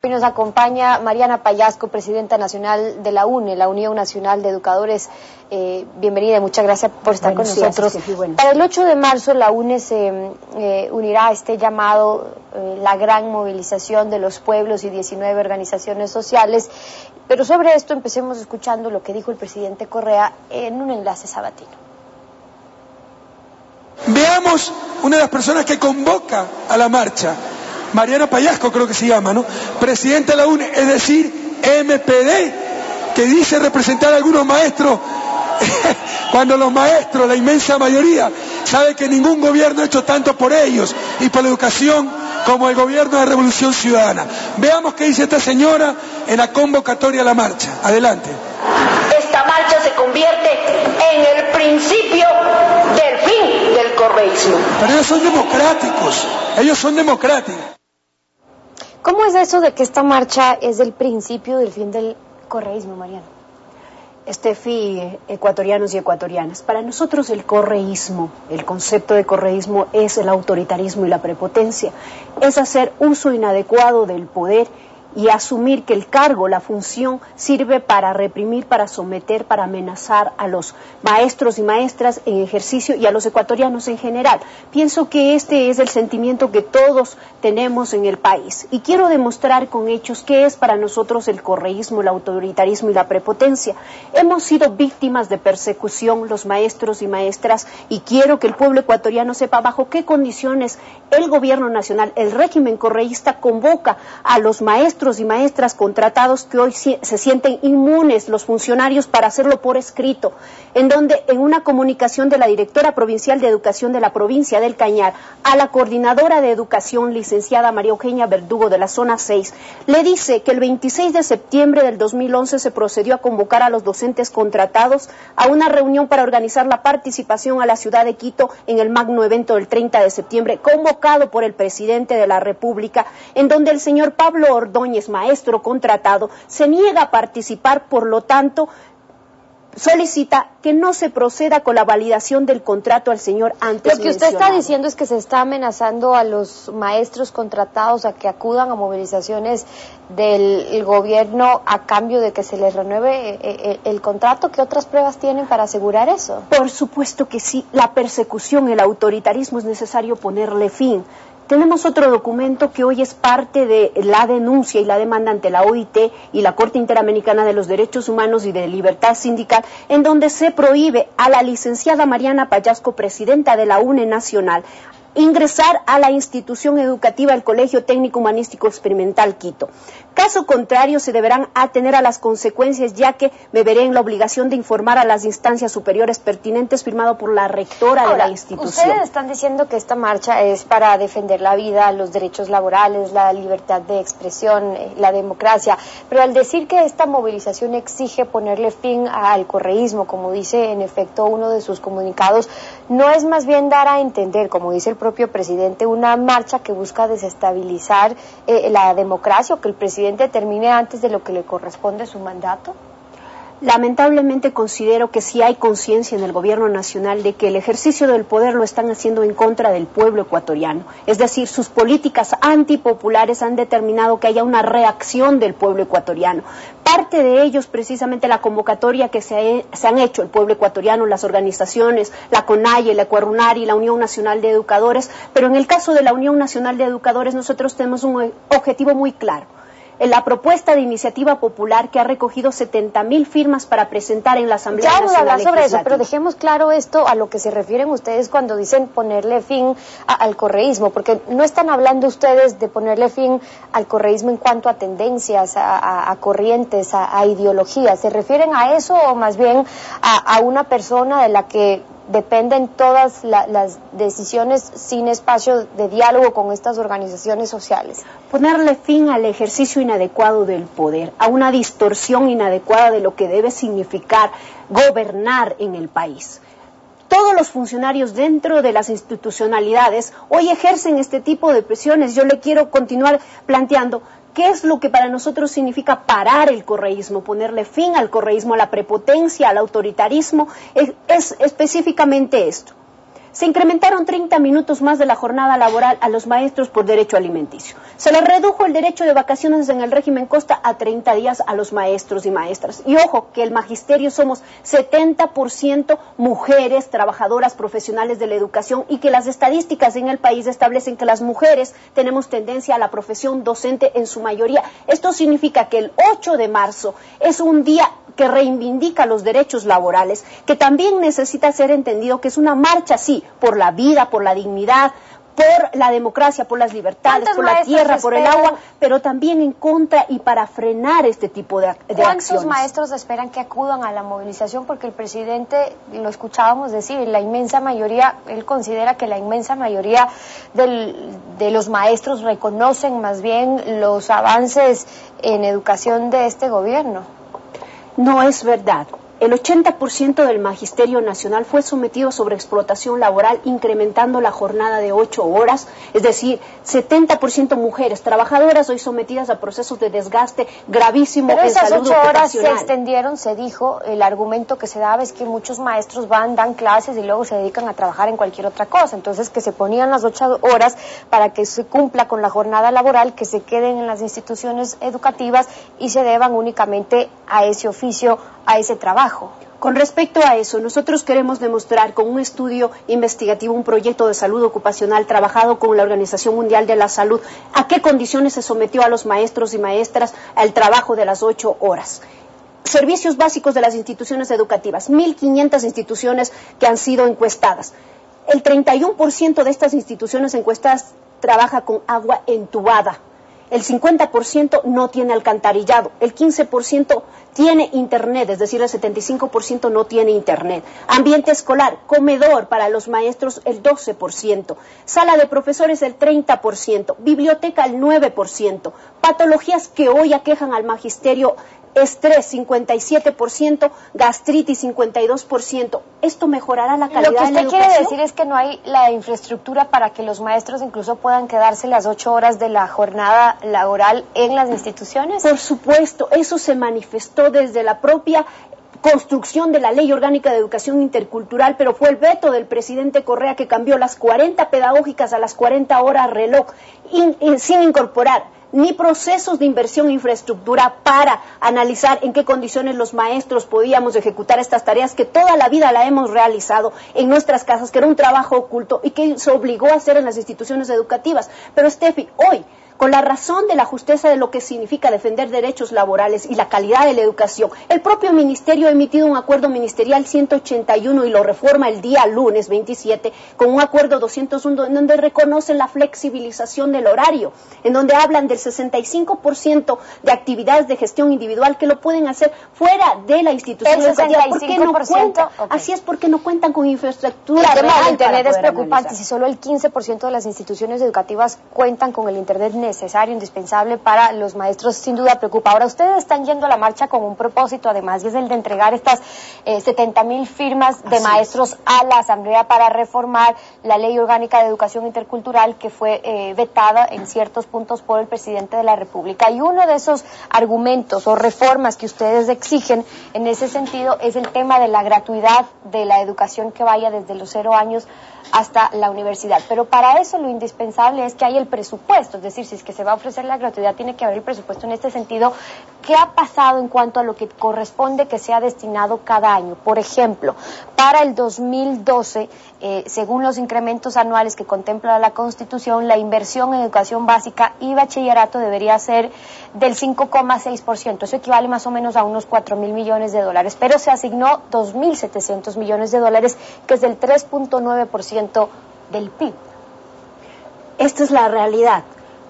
Hoy nos acompaña Mariana Pallasco, presidenta nacional de la UNE, la Unión Nacional de Educadores. Bienvenida y muchas gracias por estar con nosotros. Para el 8 de marzo la UNE se unirá a este llamado, la gran movilización de los pueblos y 19 organizaciones sociales. Pero sobre esto empecemos escuchando lo que dijo el presidente Correa en un enlace sabatino. Veamos una de las personas que convoca a la marcha, Mariana Pallasco creo que se llama, ¿no? Presidenta de la UNE, es decir, MPD, que dice representar a algunos maestros, cuando los maestros, la inmensa mayoría, sabe que ningún gobierno ha hecho tanto por ellos y por la educación como el gobierno de Revolución Ciudadana. Veamos qué dice esta señora en la convocatoria a la marcha. Adelante. Esta marcha se convierte en el principio del fin del correísmo. Pero ellos son democráticos, ellos son democráticos. ¿Cómo es eso de que esta marcha es el principio del fin del correísmo, Mariana? Estefi, ecuatorianos y ecuatorianas, para nosotros el correísmo, el concepto de correísmo es el autoritarismo y la prepotencia, es hacer uso inadecuado del poder y asumir que el cargo, la función, sirve para reprimir, para someter, para amenazar a los maestros y maestras en ejercicio y a los ecuatorianos en general. Pienso que este es el sentimiento que todos tenemos en el país y quiero demostrar con hechos qué es para nosotros el correísmo, el autoritarismo y la prepotencia. Hemos sido víctimas de persecución los maestros y maestras y quiero que el pueblo ecuatoriano sepa bajo qué condiciones el gobierno nacional, el régimen correísta convoca a los maestros y maestras contratados que hoy se sienten inmunes, los funcionarios, para hacerlo por escrito, en donde en una comunicación de la directora provincial de educación de la provincia del Cañar a la coordinadora de educación, licenciada María Eugenia Verdugo de la zona 6, le dice que el 26 de septiembre del 2011 se procedió a convocar a los docentes contratados a una reunión para organizar la participación a la ciudad de Quito en el magno evento del 30 de septiembre, convocado por el presidente de la República, en donde el señor Pablo Ordóñez, maestro contratado, se niega a participar, por lo tanto solicita que no se proceda con la validación del contrato al señor antes mencionado. Lo que usted está diciendo es que se está amenazando a los maestros contratados a que acudan a movilizaciones del gobierno a cambio de que se les renueve el contrato. ¿Qué otras pruebas tienen para asegurar eso? Por supuesto que sí, la persecución, el autoritarismo es necesario ponerle fin. Tenemos otro documento que hoy es parte de la denuncia y la demanda ante la OIT y la Corte Interamericana de los Derechos Humanos y de Libertad Sindical, en donde se prohíbe a la licenciada Mariana Pallasco, presidenta de la UNE Nacional, ingresar a la institución educativa del Colegio Técnico Humanístico Experimental Quito. Caso contrario, se deberán atener a las consecuencias, ya que me veré en la obligación de informar a las instancias superiores pertinentes, firmado por la rectora de la institución. Ustedes están diciendo que esta marcha es para defender la vida, los derechos laborales, la libertad de expresión, la democracia, pero al decir que esta movilización exige ponerle fin al correísmo, como dice en efecto uno de sus comunicados, ¿no es más bien dar a entender, como dice el propio presidente, una marcha que busca desestabilizar la democracia, o que el presidente termine antes de lo que le corresponde su mandato? Lamentablemente considero que sí hay conciencia en el gobierno nacional de que el ejercicio del poder lo están haciendo en contra del pueblo ecuatoriano. Es decir, sus políticas antipopulares han determinado que haya una reacción del pueblo ecuatoriano. Parte de ellos, precisamente la convocatoria que se han hecho el pueblo ecuatoriano, las organizaciones, la CONAIE, la Ecuarunari, la Unión Nacional de Educadores, pero en el caso de la Unión Nacional de Educadores nosotros tenemos un objetivo muy claro. En la propuesta de iniciativa popular que ha recogido 70,000 firmas para presentar en la Asamblea Nacional Legislativa. Ya vamos a hablar sobre eso, pero dejemos claro esto, a lo que se refieren ustedes cuando dicen ponerle fin al correísmo, porque no están hablando ustedes de ponerle fin al correísmo en cuanto a tendencias, a corrientes, a ideologías. ¿Se refieren a eso o más bien a una persona de la que dependen todas las decisiones sin espacio de diálogo con estas organizaciones sociales? Ponerle fin al ejercicio inadecuado del poder, a una distorsión inadecuada de lo que debe significar gobernar en el país. Todos los funcionarios dentro de las institucionalidades hoy ejercen este tipo de presiones. Yo le quiero continuar planteando qué es lo que para nosotros significa parar el correísmo, ponerle fin al correísmo, a la prepotencia, al autoritarismo. Es específicamente esto. Se incrementaron 30 minutos más de la jornada laboral a los maestros por derecho alimenticio. Se les redujo el derecho de vacaciones en el régimen Costa a 30 días a los maestros y maestras. Y ojo, que el magisterio somos 70% mujeres trabajadoras profesionales de la educación y que las estadísticas en el país establecen que las mujeres tenemos tendencia a la profesión docente en su mayoría. Esto significa que el 8 de marzo es un día que reivindica los derechos laborales, que también necesita ser entendido que es una marcha, sí, por la vida, por la dignidad, por la democracia, por las libertades, por la tierra, por el agua, pero también en contra y para frenar este tipo de acciones. ¿Cuántos maestros esperan que acudan a la movilización? Porque el presidente, lo escuchábamos decir, la inmensa mayoría, él considera que la inmensa mayoría de los maestros reconocen más bien los avances en educación de este gobierno. No es verdad. El 80% del Magisterio Nacional fue sometido a sobreexplotación laboral, incrementando la jornada de 8 horas, es decir, 70% mujeres trabajadoras hoy sometidas a procesos de desgaste gravísimo en salud ocupacional. Pero esas 8 horas se extendieron, se dijo, el argumento que se daba es que muchos maestros dan clases y luego se dedican a trabajar en cualquier otra cosa, entonces que se ponían las 8 horas para que se cumpla con la jornada laboral, que se queden en las instituciones educativas y se deban únicamente a ese oficio, a ese trabajo. Con respecto a eso, nosotros queremos demostrar con un estudio investigativo, un proyecto de salud ocupacional trabajado con la Organización Mundial de la Salud, a qué condiciones se sometió a los maestros y maestras al trabajo de las 8 horas. Servicios básicos de las instituciones educativas, 1.500 instituciones que han sido encuestadas. El 31% de estas instituciones encuestadas trabaja con agua entubada. El 50% no tiene alcantarillado, el 15% tiene internet, es decir, el 75% no tiene internet. Ambiente escolar, comedor para los maestros el 12%, sala de profesores el 30%, biblioteca el 9%, patologías que hoy aquejan al magisterio, estrés 57%, gastritis 52%. ¿Esto mejorará la calidad de la educación? Lo que usted quiere decir es que no hay la infraestructura para que los maestros incluso puedan quedarse las 8 horas de la jornada laboral en las instituciones. Por supuesto, eso se manifestó desde la propia construcción de la Ley Orgánica de Educación Intercultural, pero fue el veto del presidente Correa que cambió las 40 pedagógicas a las 40 horas reloj, sin incorporar ni procesos de inversión en infraestructura para analizar en qué condiciones los maestros podíamos ejecutar estas tareas que toda la vida la hemos realizado en nuestras casas, que era un trabajo oculto y que se obligó a hacer en las instituciones educativas. Pero Steffi, hoy, con la razón de la justeza de lo que significa defender derechos laborales y la calidad de la educación, el propio ministerio ha emitido un acuerdo ministerial 181 y lo reforma el día lunes 27 con un acuerdo 201 en donde reconocen la flexibilización del horario, en donde hablan del 65% de actividades de gestión individual que lo pueden hacer fuera de la institución educativa. ¿Por qué no cuentan? Okay. Así es, porque no cuentan con infraestructura. El tema del internet es preocupante. Si solo el 15% de las instituciones educativas cuentan con el internet necesario, indispensable para los maestros, sin duda preocupa. Ahora, ustedes están yendo a la marcha con un propósito, además, y es el de entregar estas 70.000 firmas de maestros a la Asamblea para reformar la Ley Orgánica de Educación Intercultural que fue vetada en ciertos puntos por el presidente de la República. Y uno de esos argumentos o reformas que ustedes exigen en ese sentido es el tema de la gratuidad de la educación que vaya desde los 0 años hasta la universidad. Pero para eso lo indispensable es que haya el presupuesto, es decir, si es que se va a ofrecer la gratuidad, tiene que haber el presupuesto en este sentido. ¿Qué ha pasado en cuanto a lo que corresponde que sea destinado cada año? Por ejemplo, para el 2012, según los incrementos anuales que contempla la Constitución, la inversión en educación básica y bachillerato debería ser del 5,6%. Eso equivale más o menos a unos 4.000 millones de dólares, pero se asignó 2.700 millones de dólares, que es del 3,9% del PIB. Esta es la realidad.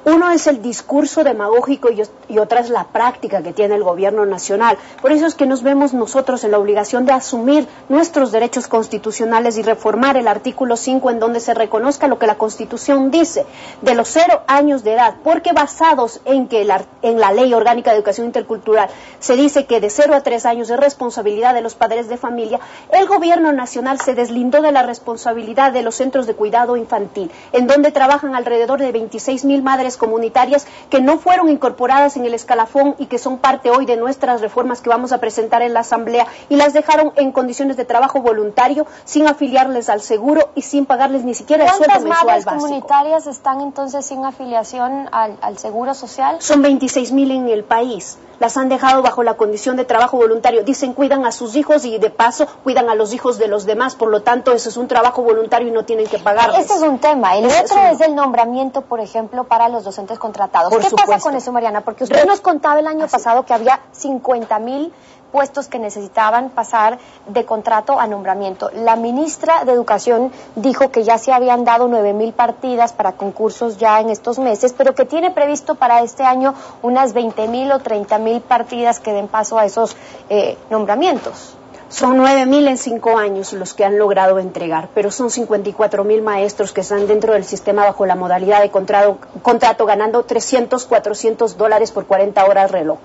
Uno es el discurso demagógico y otra es la práctica que tiene el gobierno nacional. Por eso es que nos vemos nosotros en la obligación de asumir nuestros derechos constitucionales y reformar el artículo 5 en donde se reconozca lo que la Constitución dice de los 0 años de edad, porque basados en que en la Ley Orgánica de Educación Intercultural se dice que de 0 a 3 años es responsabilidad de los padres de familia, el gobierno nacional se deslindó de la responsabilidad de los centros de cuidado infantil, en donde trabajan alrededor de 26.000 madres leyes comunitarias que no fueron incorporadas en el escalafón y que son parte hoy de nuestras reformas que vamos a presentar en la Asamblea, y las dejaron en condiciones de trabajo voluntario, sin afiliarles al seguro y sin pagarles ni siquiera el sueldo mensual básico. ¿Cuántas madres comunitarias están entonces sin afiliación al seguro social? Son 26.000 en el país. Las han dejado bajo la condición de trabajo voluntario. Dicen cuidan a sus hijos y de paso cuidan a los hijos de los demás. Por lo tanto, eso es un trabajo voluntario y no tienen que pagarles. Ese es un tema. El otro es el nombramiento, por ejemplo, para los docentes contratados. ¿Qué pasa con eso, Mariana? Porque usted nos contaba el año pasado que había 50.000 puestos que necesitaban pasar de contrato a nombramiento. La ministra de Educación dijo que ya se habían dado 9.000 partidas para concursos ya en estos meses, pero que tiene previsto para este año unas 20.000 o 30.000 partidas que den paso a esos nombramientos. Son 9.000 en 5 años los que han logrado entregar, pero son 54.000 maestros que están dentro del sistema bajo la modalidad de contrato ganando $300, $400 por 40 horas reloj.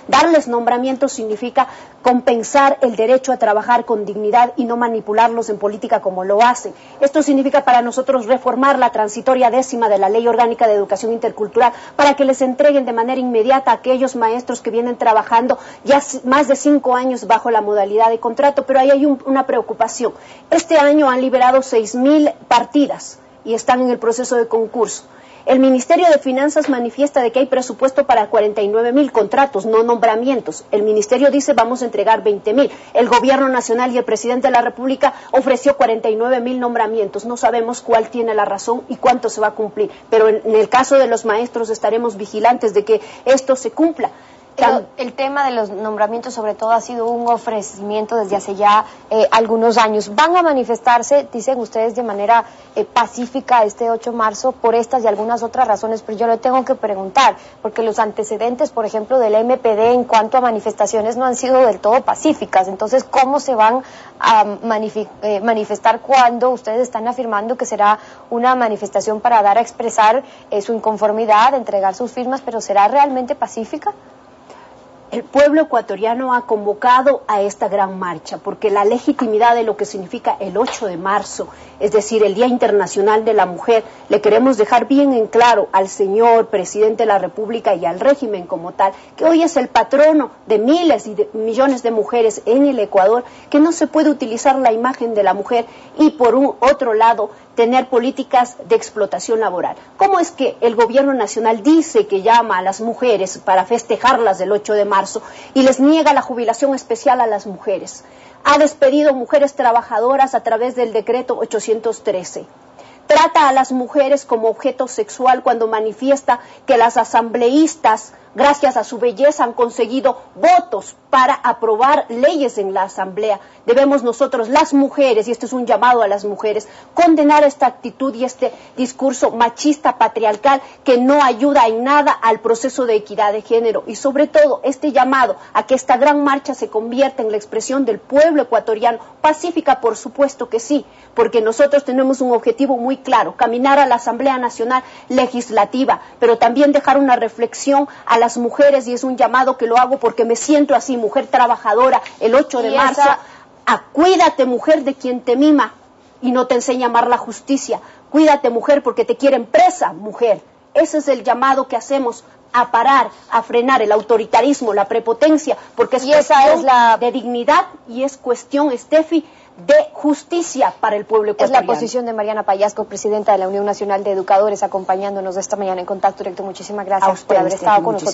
Darles nombramiento significa compensar el derecho a trabajar con dignidad y no manipularlos en política como lo hacen. Esto significa para nosotros reformar la transitoria 10ª de la Ley Orgánica de Educación Intercultural para que les entreguen de manera inmediata a aquellos maestros que vienen trabajando ya más de 5 años bajo la modalidad de contrato, pero ahí hay una preocupación. Este año han liberado 6.000 partidas y están en el proceso de concurso. El Ministerio de Finanzas manifiesta de que hay presupuesto para 49.000 contratos, no nombramientos. El Ministerio dice vamos a entregar 20.000. El Gobierno Nacional y el Presidente de la República ofreció 49.000 nombramientos. No sabemos cuál tiene la razón y cuánto se va a cumplir. Pero en el caso de los maestros estaremos vigilantes de que esto se cumpla. El tema de los nombramientos sobre todo ha sido un ofrecimiento desde hace ya algunos años. ¿Van a manifestarse, dicen ustedes, de manera pacífica este 8 de marzo por estas y algunas otras razones? Pero yo le tengo que preguntar, porque los antecedentes, por ejemplo, del MPD en cuanto a manifestaciones no han sido del todo pacíficas. Entonces, ¿cómo se van a manifestar cuando ustedes están afirmando que será una manifestación para dar a expresar su inconformidad, entregar sus firmas, pero será realmente pacífica? El pueblo ecuatoriano ha convocado a esta gran marcha porque la legitimidad de lo que significa el 8 de marzo, es decir, el Día Internacional de la Mujer, le queremos dejar bien en claro al señor Presidente de la República y al régimen como tal, que hoy es el patrono de miles y de millones de mujeres en el Ecuador, que no se puede utilizar la imagen de la mujer y por un otro lado tener políticas de explotación laboral. ¿Cómo es que el gobierno nacional dice que llama a las mujeres para festejarlas del 8 de marzo y les niega la jubilación especial a las mujeres? Ha despedido mujeres trabajadoras a través del decreto 813. Trata a las mujeres como objeto sexual cuando manifiesta que las asambleístas, gracias a su belleza, han conseguido votos para aprobar leyes en la Asamblea. Debemos nosotros, las mujeres, y este es un llamado a las mujeres, condenar esta actitud y este discurso machista, patriarcal, que no ayuda en nada al proceso de equidad de género. Y sobre todo, este llamado a que esta gran marcha se convierta en la expresión del pueblo ecuatoriano, pacífica, por supuesto que sí, porque nosotros tenemos un objetivo muy claro, caminar a la Asamblea Nacional Legislativa, pero también dejar una reflexión a las mujeres, y es un llamado que lo hago porque me siento así, mujer trabajadora, el 8 de marzo, cuídate, mujer, de quien te mima y no te enseña a amar la justicia. Cuídate, mujer, porque te quieren presa, mujer. Ese es el llamado que hacemos, a parar, a frenar el autoritarismo, la prepotencia, porque es cuestión de dignidad y es cuestión, Estefi, de justicia para el pueblo ecuatoriano. Es la posición de Mariana Payasco, presidenta de la Unión Nacional de Educadores, acompañándonos esta mañana en Contacto Directo. Muchísimas gracias por haber estado con nosotros.